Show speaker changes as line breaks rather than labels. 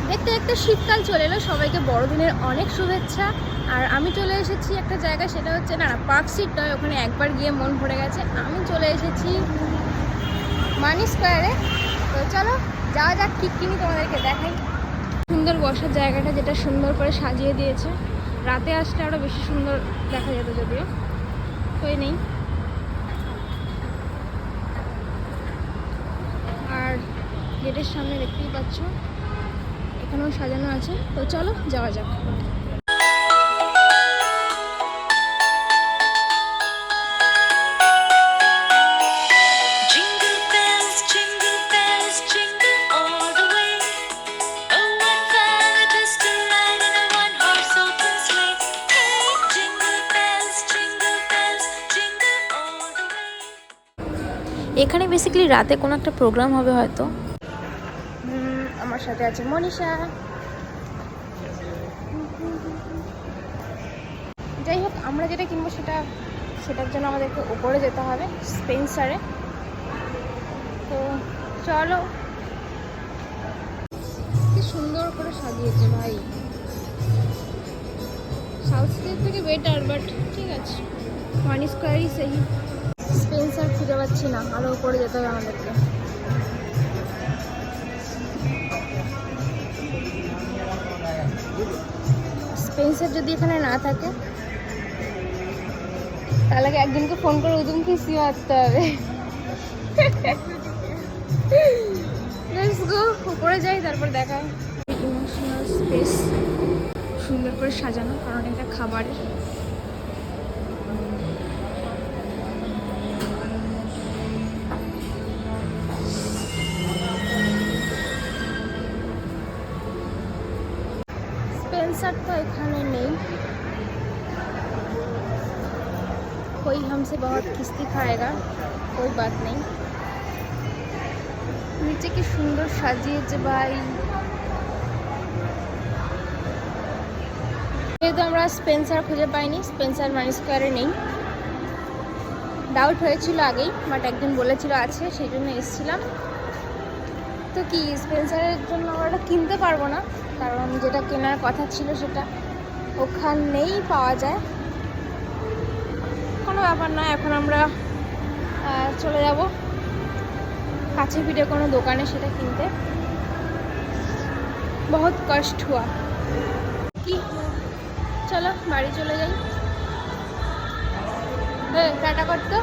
দেখতে দেখতে শীতকাল চলে এলো, সবাইকে বড়দিনের অনেক শুভেচ্ছা। আর আমি চলে এসেছি একটা জায়গা, সেটা হচ্ছে না পার্ক স্ট্রিট নয়, ওখানে একবার গিয়ে মন ভরে গেছে। আমি চলে এসেছি মানি স্কোয়ারে। তো চলো যাওয়া যাক, ঠিক কিনি তোমাদেরকে দেখাই। সুন্দর বসার জায়গাটা, যেটা সুন্দর করে সাজিয়ে দিয়েছে। রাতে আসলে আরও বেশি সুন্দর দেখা যেত, যদিও কই নেই। আর গেটের সামনে দেখতেই পাচ্ছ এখানেও সাজানো আছে। তো চলো যাওয়া যাক। এখানে বেসিক্যালি রাতে কোনো একটা প্রোগ্রাম হবে হয়তো। আমার সাথে আছে মনীষা। যাই হোক, আমরা যেটা কিনবো সেটার জন্য আমাদেরকে উপরে যেতে হবে, স্পেন্সারে। তো চলো। কি সুন্দর করে সাজিয়েছে ভাই, সাউথ স্টেট থেকে বেটার, বাট ঠিক আছে, মানি স্কোয়ারই সেই। স্পেন্সার খুঁজে পাচ্ছি না, আরও উপরে যেতে হবে আমাদেরকে। স্পেন্সার যদি এখানে না থাকে তাহলে একজনকে ফোন করে উদুম খুশি মারতে হবে। লেটস গো, উপরে যাই, তারপর দেখা। ইমোশনাল স্পেস সুন্দর করে সাজানো, কারণ এটা খাবারের। स्पेंसर तो एखाने नहीं, कोई हमसे बहुत किस्ती खाएगा, कोई बात नहीं। नीचे की सुंदर সাজিয়েছে ভাই। যেহেতু আমরা স্পেন্সার খুঁজে পাইনি, স্পেন্সার মানি স্কোয়ারে নেই, ডাউট হয়েছিল আগেই, বাট একজন বলেছিল আছে, সেই জন্য এসেছিলাম। তো কি স্পেন্সারের জন্য আমরা এটা কিনতে পারবো না, কারণ যেটা কেনার কথা ছিল সেটা ওখানেই পাওয়া যায়। কোনো ব্যাপার না, এখন আমরা চলে যাব কাছে পিঠে কোনো দোকানে সেটা কিনতে। বহুত কষ্ট হুয়া কি। চলো বাড়ি চলে যাই। টাটা করতো।